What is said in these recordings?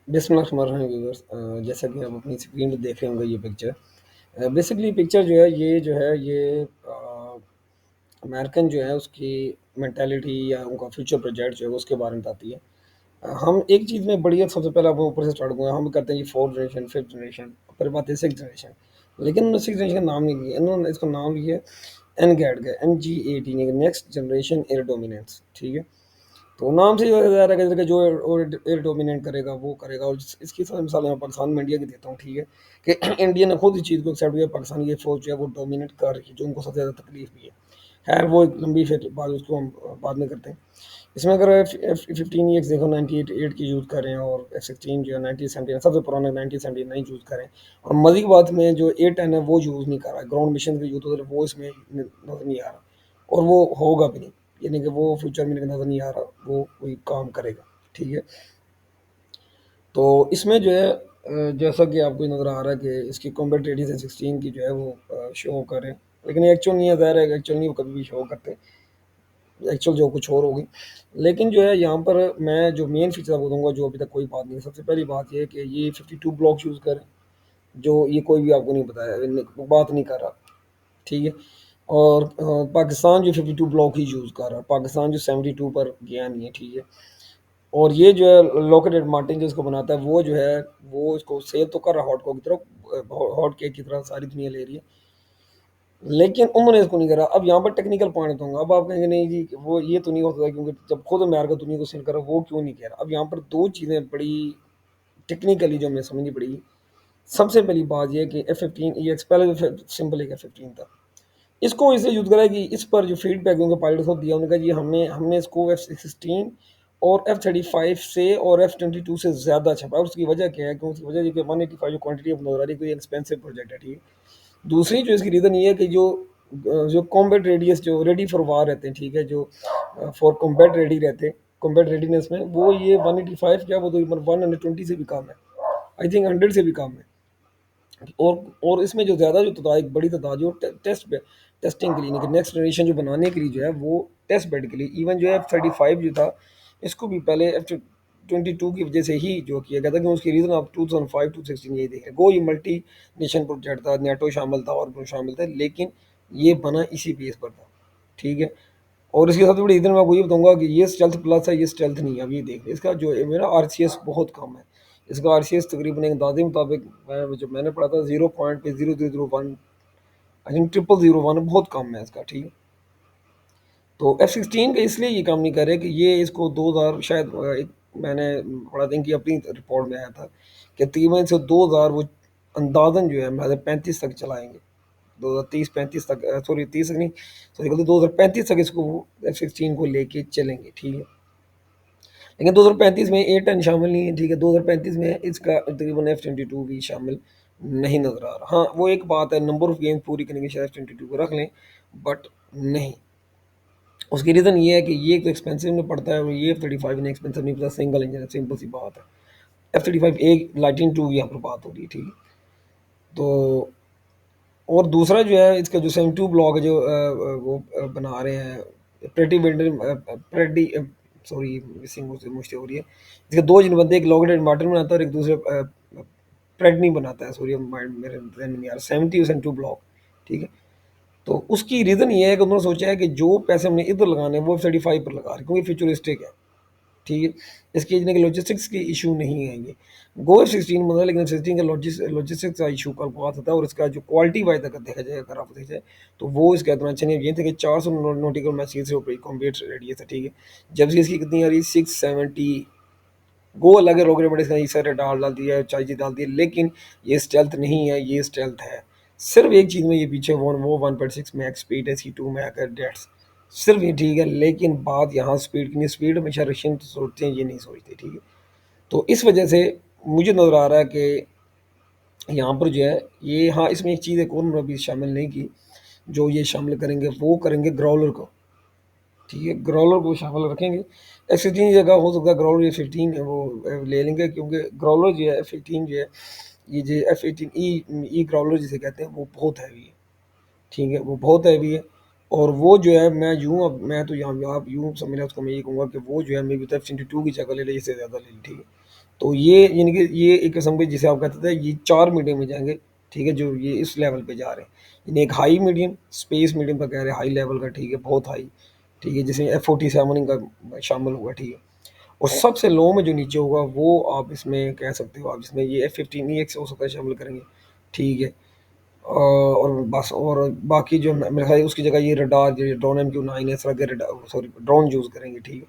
बिस्मिल्लाहिर्रहमानिर्रहीम व्यूअर्स, जैसा कि आप अपनी स्क्रीन पे देख रहे होंगे ये पिक्चर। बेसिकली पिक्चर जो है ये अमेरिकन जो है उसकी मेंटालिटी या उनका फ्यूचर प्रोजेक्ट जो है उसके बारे में बताती है। हम एक चीज़ में बढ़िया सबसे पहले आपको ऊपर से स्टार्ट करूँगा। हम करते हैं ये फोर्थ जनरेशन, फिफ्थ जनरेशन, फिर बात है सिक्स जनरेशन। लेकिन उन्होंने सिक्स जनरेशन का नाम नहीं लिया, इन्होंने इसका नाम लिया एन गैड का, NG18, next generation air dominance. ठीक है, तो नाम से ही पता जा रहा है कि जो एयर डोमिनेट करेगा वो करेगा। और इसकी सारी मिसाल मैं पाकिस्तान में इंडिया की देता हूँ। ठीक है, कि इंडिया ने खुद इस चीज़ को एक्सेप्ट किया, पाकिस्तान की फौज जो है वो डोमिनेट कर रही है, जो उनको सबसे ज़्यादा तकलीफ भी है। खैर वो एक लंबी फिर बात, उसको हम बाद में करते हैं। इसमें अगर F15 एक्स देखो 98 की यूज़ करें, और F16 जो है 1979 सबसे पुराना 1979 यूज़ करें। और मज़े की बात में जो A10 है वो यूज़ नहीं कर रहा है, ग्राउंड मिशन का यूज़ होता है वो इसमें नज़र नहीं आ रहा, और वो होगा भी नहीं। यानी कि वो फ्यूचर में नज़र नहीं आ रहा वो कोई काम करेगा। ठीक है, तो इसमें जो है जैसा कि आपको नज़र आ रहा है कि इसकी कॉम्बैट रेडियस है 16 की जो है वो शो करें, लेकिन एक्चुअल नहीं है, ज़ाहिर है एक्चुअल नहीं वो कभी भी शो करते, एक्चुअल जो कुछ और होगी। लेकिन जो है यहाँ पर मैं जो मेन फीचर बताऊँगा, जो अभी तक कोई बात नहीं है। सबसे पहली बात ये है कि ये 52 ब्लॉक यूज़ करें, जो ये कोई भी आपको नहीं बताया, बात नहीं कर रहा। ठीक है, और पाकिस्तान जो 52 ब्लॉक ही यूज़ कर रहा है, पाकिस्तान जो 72 पर गया नहीं है। ठीक है, और ये जो है लॉकेटेड मार्टिन जो इसको बनाता है वो जो है वो इसको सेल तो कर रहा है हॉट को की तरफ, हॉट केक की तरह सारी दुनिया ले रही है, लेकिन उन्होंने इसको नहीं करा। अब यहाँ पर टेक्निकल पॉइंट दूंगा। अब आप कहेंगे नहीं जी वो ये तो नहीं हो सकता, क्योंकि जब खुद अमेरिका दुनिया को सेल करा वो क्यों नहीं कह रहा। अब यहाँ पर दो चीज़ें बड़ी टेक्निकली जो हमें समझनी पड़ेगी। सबसे पहली बात यह कि F15 ये पहले जो सिंपल एक F15 था, इसको इसलिए यूज़ करा कि इस पर जो फीडबैक उनके पायलट को दिया, उन्होंने कहा जी हमने हमने इसको F16 और F35 से और F22 से ज़्यादा छपा। और उसकी वजह क्या है, कि उसकी वजह ये कि 185 जो क्वांटिटी ऑफ नजर आ रही है, कोई एक्सपेंसिव प्रोजेक्ट है। ठीक है, दूसरी जो इसकी रीज़न ये है कि जो कॉम्बैट रेडियस जो रेडी फॉर वार रहते हैं, ठीक है, जो फॉर कॉम्बैट रेडी रहते हैं, कॉम्बैट रेडीनेस में वो ये 185 क्या वो तो 120 से भी कम है, आई थिंक 100 से भी कम है। और इसमें जो ज़्यादा जो तादाद, एक बड़ी तादाद जो टेस्टिंग के लिए, नेक्स्ट जनरेशन जो बनाने के लिए जो है वो टेस्ट बेड के लिए, इवन जो है F35 जो था इसको भी पहले F22 की वजह से ही जो किया गया था। कि उसकी रीज़न आप 2005 टू 16 यही देखें, गो ये मल्टी नेशन प्रोजेक्ट था, नेटो शामिल था और शामिल था, लेकिन ये बना इसी बेस पर था। ठीक है, और इसके सबसे बड़ी रीज़न मैं आपको ये बताऊंगा कि ये स्टेल्थ प्लस है, ये स्टेल्थ नहीं है। अब ये देख इसका जो है मेरा RCS बहुत कम है। इसका RCS तकरीबन एक अंदाजे मुताबिक जो मैंने पढ़ा था 0.0001, आई थिंक 0001, बहुत कम है इसका। ठीक है, तो F16 का इसलिए ये काम नहीं कर रहे कि ये इसको 2000 शायद एक मैंने पढ़ा था कि अपनी रिपोर्ट में आया था कि तकरीबन से 2000 वो अंदाजन जो है मतलब 35 तक चलाएंगे, 2030-35 तक, सॉरी 30 तक नहीं, सॉरी गलती, 2035 तक इसको वो F16 को लेके चलेंगे। ठीक है, लेकिन 2035 में A10 शामिल नहीं है। ठीक है, 2035 में इसका तकरीबन F22 भी शामिल नहीं नज़र आ रहा। हाँ वो एक बात है, नंबर ऑफ गेम्स पूरी करने के शायद F22 को रख लें, बट नहीं। उसकी रीज़न ये है कि ये एक तो एक्सपेंसिव में पड़ता है, और ये F35 ने एक्सपेंसिव नहीं पड़ता, सिंगल इंजन है, सिंपल सी बात है। F35 एक लाइटिन 2 यहाँ पर बात हो रही है। ठीक है, तो और दूसरा जो है इसका जो 72 ब्लॉक है जो वो बना रहे हैं pretty builder, pretty, sorry missing मुझसे हो रही है। इसके दो जिन बंदे, एक लॉकेटेड मार्टिन बनाता है और एक दूसरे प्रेडनी बनाता है, सॉरी मेरे ध्यान में नहीं आ रहा, 72 ब्लॉक। ठीक है, तो उसकी रीज़न ये है कि उन्होंने सोचा है कि जो पैसे हमने इधर लगाने हैं वो F35 पर लगा रहे हैं, क्योंकि फ्यूचरिस्टिक है। ठीक है, इसके लॉजिस्टिक्स की इशू नहीं है ये। गो F16 मतलब, लेकिन F16 का लॉजिस्टिक्स का इशू का बहुत होता है। और इसका जो क्वालिटी वाइज अगर देखा जाए, अगर आप देखा जाए तो वो इसका इतना अच्छा नहीं है। ये थे कि 400 नॉटिकल माइल से ऊपर कॉम्बैट रेडियस है। ठीक है, जबकि इसकी कितनी आ रही है 670। गो अलग है, रॉकेट बड़े इसका सारे डाल दिया है, चार्ज डाल दिया, लेकिन ये स्टेल्थ नहीं है, ये स्टेल्थ है। सिर्फ एक चीज़ में ये पीछे वो 1.6 मैक्स स्पीड है, C2 मैक है, डेट्स सिर्फ ये ठीक है। लेकिन बात यहाँ स्पीड की नहीं, स्पीड हमेशा रशियन तो सोचते हैं, ये नहीं सोचते। ठीक है, तो इस वजह से मुझे नज़र आ रहा है कि यहाँ पर जो है ये, हाँ इसमें एक चीज़ एक और उन्होंने अभी शामिल नहीं की, जो ये शामिल करेंगे वो करेंगे ग्राउलर को। ठीक है, ग्राउलर को शामिल रखेंगे। F15 की जगह हो सकता है ग्राउलर ये 15 है वो ले लेंगे, क्योंकि ग्राउलर जो है F15 जो है, ये जो F18 ई ग्राउलर जिसे कहते हैं वो बहुत हैवी है। ठीक है, वो बहुत हैवी है, और वो जो है मैं तो यहाँ आप यूँ समझना उसको, मैं ये कहूँगा कि वो जो है मे बी तो F-22 की जगह ले ले, इससे ज़्यादा ले ले, ठीक है। तो ये यानी कि ये एक किस्म के जिसे आप कहते थे ये 4 मीडियम में जाएँगे, ठीक है, जो ये इस लेवल पे जा रहे हैं। यानी एक हाई मीडियम, स्पेस मीडियम का कह रहे हैं, हाई लेवल का, ठीक है, बहुत हाई, ठीक है, जिसमें F-47 का शामिल हुआ, ठीक है। और सबसे लो में जो नीचे होगा वो आप इसमें कह सकते हो आप, जिसमें ये F-15EX हो सकता है शामिल करेंगे, ठीक है। और बस, और बाकी जो मेरे ख्याल उसकी जगह ये रडार जो ड्रोन MQ-9 इस तरह के रडार, सॉरी, ड्रोन यूज़ करेंगे, ठीक है।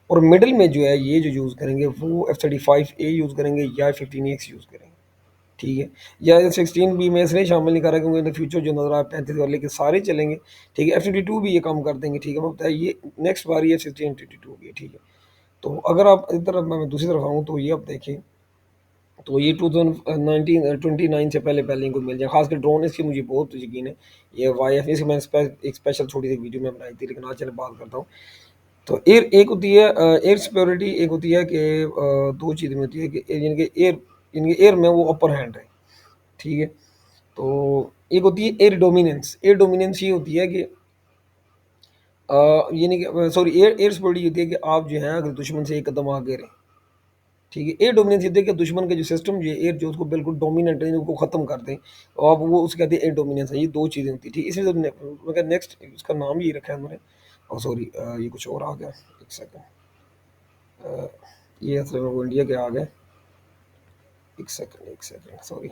और मिडल में जो है ये जो यूज़ करेंगे वो F-35A यूज़ करेंगे या F-15EX यूज़ करेंगे, ठीक है। या F-16B में इसलिए शामिल नहीं कर रहा क्योंकि इन द फ्यूचर जो नज़र आ 35 वाले के सारे चलेंगे, ठीक है। F-22 भी ये काम कर देंगे, ठीक है। मैं बताया ये नेक्स्ट बारी F-16 F-22 होगी, ठीक है। तो अगर आप इधर मैं दूसरी तरफ आऊँ तो ये आप देखें, तो ये 2029 से पहले पहले इनको मिल जाए, खासकर ड्रोन इसकी मुझे बहुत यकीन है। ये वाई एफ इसकी मैंने एक स्पेशल छोटी सी वीडियो में बनाई थी, लेकिन आज चले बात करता हूँ। तो एयर एक होती है एयर सिक्योरिटी, एक होती है कि दो चीज़ें होती है कि यानी कि एयर में वो अपर हैंड है, ठीक है। तो एक होती है एयर डोमिनेंस, एयर डोमिनेंस ये होती है कि यानी कि सॉरी, एयर एयर सिक्योरिटी होती है कि आप जो है अगर दुश्मन से एक कदम आगे रहें, ठीक है। एयर डोमिनेंस ये देखिए दुश्मन का जो सिस्टम जो एयर जो उसको बिल्कुल डोमिनेट है उसको खत्म कर दें, और अब वो उसके कहते हैं एयर डोमिनेंस है। ये दो चीज़ें होती है, ठीक है। इसलिए मगर नेक्स्ट उसका नाम ही रखा है उन्होंने। और सॉरी, ये कुछ और आ गया, एक सेकंड, ये असल में वो इंडिया के आ गए, एक सेकंड, सॉरी।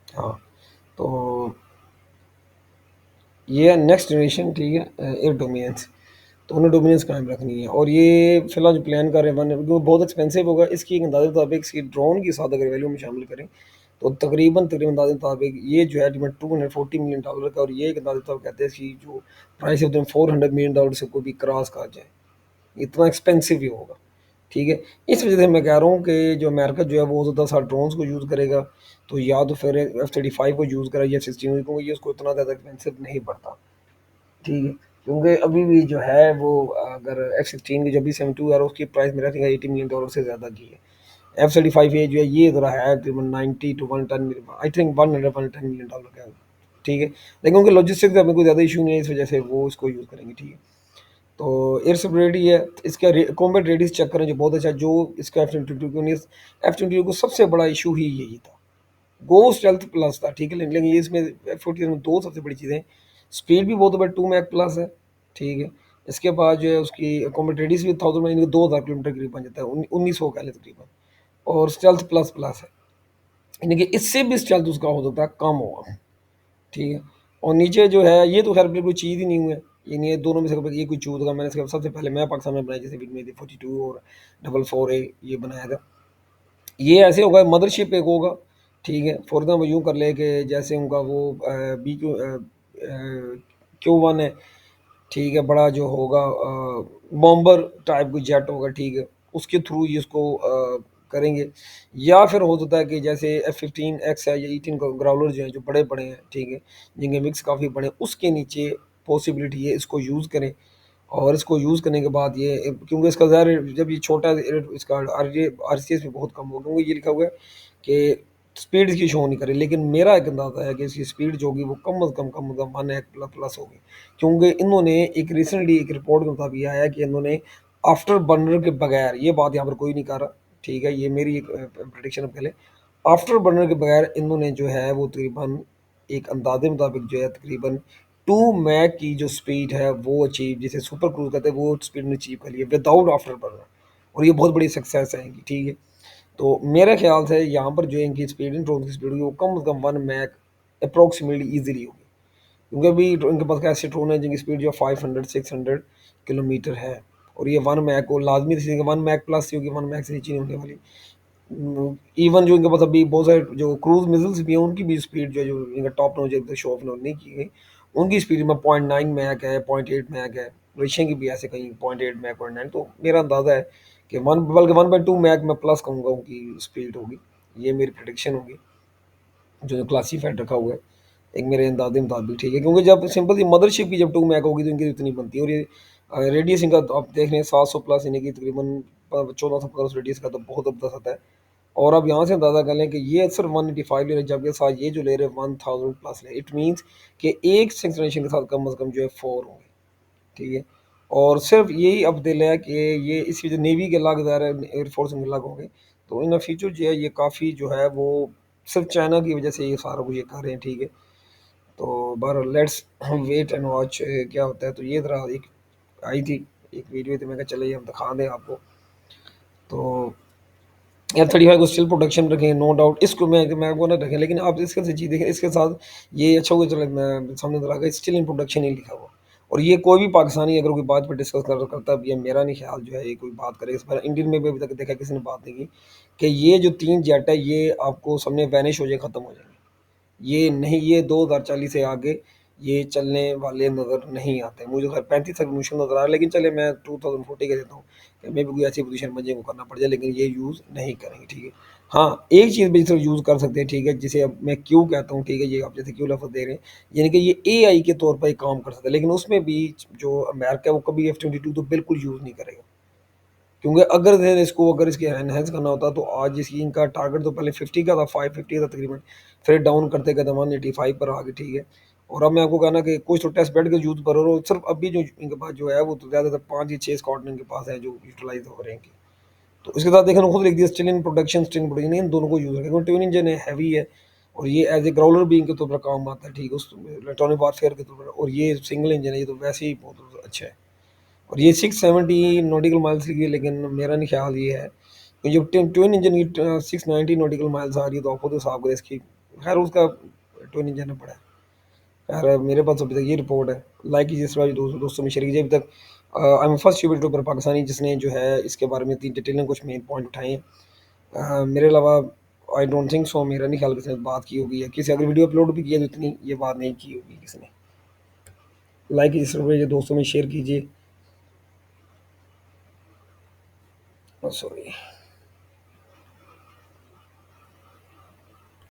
हाँ, तो ये है नेक्स्ट जनरेशन, ठीक है, एयर डोमिनेंस। तो उन्हें डोमिनेंस कायम रखनी है, और ये फिलहाल जो प्लान कर रहे हैं वन, वो बहुत एक्सपेंसिव होगा। इसकी एक अंदाजे मुताबिक इसकी ड्रोन की साथ अगर वैल्यू में शामिल करें तो तकरीबन तकरीबन अंदाजे मुताबिक ये जो है $240 मिलियन का, और ये एक अंदाजे मुताबिक कहते हैं इसकी जो प्राइस है $400 मिलियन से कोई भी क्रॉस कर जाए, इतना एक्सपेंसिव ही होगा, ठीक है। इस वजह से मैं कह रहा हूँ कि जो अमेरिका जो है वो ज़्यादा सा ड्रोन्स को यूज़ करेगा, तो या तो फिर F-35 को यूज़ करेगा या F-16, क्योंकि ये उसको इतना ज़्यादा एक्सपेंसिव नहीं पड़ता, ठीक है। क्योंकि अभी भी जो है वो अगर F-16 की जब भी 72 है उसकी प्राइस मेरा ख्याल $80 मिलियन से ज़्यादा की है। F-35A जो है ये ज़रा है तकरीबन 90 to 110, I think 110 million dollar का है, ठीक है। लेकिन उनके लॉजिस्टिक्स का कोई ज़्यादा इशू नहीं है, इस वजह से वो इसको यूज़ करेंगे, ठीक है। तो एयर सिक्योरिटी है, इसका कॉम्बैट रेडियस चेक करें जो बहुत अच्छा है, जो इसका F-22 को सबसे बड़ा इशू ही यही था। गोस्ट हेल्थ प्लस था, ठीक है। लेकिन ये इसमें F-14 में दो सबसे बड़ी चीज़ें, स्पीड भी बहुत बड़ा 2 मैक प्लस है, ठीक है। इसके बाद जो है उसकी कॉम्बैट रेडियस भी 1000 किलोमीटर करीब बन जाता है, 1900 कह लें तकरीबन। और स्टेल्थ प्लस प्लस है, यानी कि इससे भी स्टेल्थ उसका हो सकता है कम होगा, ठीक है। और नीचे जो है ये तो खैर बिल्कुल चीज़ ही नहीं हुआ है, यानी ये दोनों में से ये कोई चूज होगा। मैंने सबसे पहले मैं पाकिस्तान में बनाई जैसे वीडियो में थी 42 और 44A ये बनाया था। ये ऐसे होगा, मदरशिप एक होगा, ठीक है। फॉर एग्जाम्पल यूँ कर ले कि जैसे उनका वो Q1 है, ठीक है, बड़ा जो होगा बॉम्बर टाइप कोई जेट होगा, ठीक है, उसके थ्रू ये उसको करेंगे। या फिर हो सकता है कि जैसे F-15X है या 18 ग्राउलर जो हैं जो बड़े बड़े हैं, ठीक है, जिनके मिक्स काफ़ी बड़े हैं, उसके नीचे पॉसिबिलिटी है इसको यूज़ करें। और इसको यूज़ करने के बाद ये क्योंकि इसका ज़ाहिर जब ये छोटा इसका RCS भी बहुत कम होगा, क्योंकि ये लिखा हुआ है कि स्पीड इसकी शो नहीं करे, लेकिन मेरा एक अंदाज़ा है कि इसकी स्पीड जो होगी वो कम अज़ कम 1 एक प्लस होगी। क्योंकि इन्होंने एक रिसेंटली एक रिपोर्ट के मुताबिक ये आया है कि इन्होंने आफ्टर बर्नर के बगैर, ये बात यहाँ पर कोई नहीं कर रहा, ठीक है, ये मेरी एक प्रेडिक्शन है पहले, आफ्टर बर्नर के बगैर इन्होंने जो है वो तकरीबन एक अंदाजे मुताबिक जो है तकरीबन 2 मैक की जो स्पीड है वो अचीव, जिसे सुपर क्रूज कहते हैं, वो स्पीड ने अचीव करी है विदाउट आफ्टर बर्नर। और ये बहुत बड़ी सक्सेस है इनकी, ठीक है। तो मेरे ख्याल से यहाँ पर जो इनकी स्पीड है ड्रोन की स्पीड होगी वो कम से कम 1 मैक अप्रोक्सीमेटली ईजिली होगी, क्योंकि अभी इनके पास ऐसे ड्रोन है जिनकी स्पीड जो 500 600 किलोमीटर है। और ये 1 मैक को लाजमी 1 मैक प्लस ही होगी, 1 मैक से नीचे नहीं होने वाली। इवन जो इनके पास अभी बहुत सारे जो क्रूज मिसाइल्स भी हैं उनकी भी स्पीड जो है जो इनका टॉप नॉच है शो ऑफ नहीं की गई, उनकी स्पीड में 0.9 मैक है, 0.8 मैक है। रशियन की भी ऐसे कहीं 0.8 मैक 0.9। तो मेरा अंदाज़ा है कि वन बल्कि 1.2 मैक मैं प्लस कहूँगा उनकी स्पीड होगी, ये मेरी प्रडिक्शन होगी जो क्लासीफाइड रखा हुआ है एक मेरे अंदाजे मुताबिक, ठीक है। क्योंकि जब सिंपल सी मदरशिप की जब 2 मैक होगी तो इनकी इतनी बनती है। और ये रेडियस इनका तो आप देख रहे हैं 700 प्लस, यानी कि तकरीबन 1400 प्लस रेडियस का, तो बहुत ज़बरदस्त आता है। और आप यहाँ से अंदाज़ा कर लें कि ये सिर्फ 185 ले रहे हैं, जबकि साथ ये जो ले रहे हैं 1000 प्लस ले, इट मीन्स कि एक सिक्स जनरेशन के साथ कम अज़ कम जो है 4 होंगे, ठीक है। और सिर्फ यही अब दिल है कि ये इसकी जो नेवी के लाग ज़ाहिर है एयरफोर्स में अलग होंगे, तो इन फ्यूचर जो है ये काफ़ी जो है वो सिर्फ चाइना की वजह से ये सारा कुछ ये कर रहे हैं, ठीक है। तो बहरहाल लेट्स वेट एंड वॉच क्या होता है। तो ये ज़रा एक आई थी एक वीडियो, तो मैं कहा चलिए हम दिखा दें आपको। तो F-35 को स्टिल प्रोडक्शन रखें, नो डाउट इसको मैं वो ना रखें, लेकिन आप इसके से चीज़ देखें, इसके साथ ये अच्छा हुआ चलो मैं सामने तो लगा स्टिल इन प्रोडक्शन ही लिखा हुआ। और ये कोई भी पाकिस्तानी अगर कोई बात पे डिस्कस करता भी है, मेरा नहीं ख्याल जो है ये कोई बात करे इस पर। इंडियन में भी अभी तक देखा किसी ने बात नहीं की कि ये जो 3 जेट है ये आपको सामने वैनिश हो जाए, ख़त्म हो जाएंगे। ये नहीं, ये 2040 से आगे ये चलने वाले नज़र नहीं आते। मुझे खैर 35 तक मुश्किल नज़र आ रहा है, लेकिन चलिए मैं 2040 का देता हूँ कि मैं भी कोई ऐसी पोजीशन बन जाए को करना पड़ जाए, लेकिन ये यूज़ नहीं करेंगे, ठीक है। हाँ, एक चीज़ भी सिर्फ यूज़ कर सकते हैं, ठीक है, जिसे अब मैं क्यू कहता हूँ, ठीक है, ये आप जैसे क्यू लफ्ज़ दे रहे हैं, यानी कि ये एआई के तौर पर एक काम कर सकता है, लेकिन उसमें भी जो अमेरिका है वो कभी F-22 तो बिल्कुल यूज़ नहीं करेगा। क्योंकि अगर इसको अगर इसकी एनहेंस करना होता तो आज इसकी इनका टारगेट तो पहले 50 का था, 550 था तकरीबन, फिर डाउन करते करते 185 पर आ गए, ठीक है। और अब मैं आपको कहना कि कुछ तो टेस्ट बेड के यूज़ पर और सिर्फ अभी जो इनके पास जो है वो तो ज़्यादातर 5 या 6 स्क्वाड्रन इनके पास है जो यूटिलाइज हो रहे हैं। तो इसके साथ देखना खुद लिख दिया स्टिल इन प्रोडक्शन इन दोनों को यूज़ रखें, ट्विन इंजन है, हैवी है, और ये एज ए ग्राउलर भी इनके तौर पर काम आता है, ठीक है, उस इलेक्ट्रॉनिक वारफेयर के तौर पर। और ये सिंगल इंजन है, ये तो वैसे ही बहुत अच्छा है। और ये 670 नॉटिकल माइल्स की है, लेकिन मेरा नहीं ख्याल ये है कि जो ट्विन इंजन की 690 नॉटिकल माइल्स आ रही है, तो आपको तो हिसाब करें इसकी। खैर उसका ट्विन इंजन है, पड़ा है। खैर मेरे पास अभी तक ये रिपोर्ट है, लाइक जिस तरह दोस्तों में शेयर कीजिए। अभी तक I am first YouTuber Pakistani जिसने जो है इसके बारे में इतनी डिटेल में कुछ मेन पॉइंट उठाए हैं। मेरे अलावा आई डोंट थिंक सो, मेरा नहीं ख्याल किसी ने बात की होगी, या किसी अगर वीडियो अपलोड भी किया तो इतनी ये बात नहीं की होगी किसी ने। लाइक जिस तरह दोस्तों में शेयर कीजिए। सॉरी।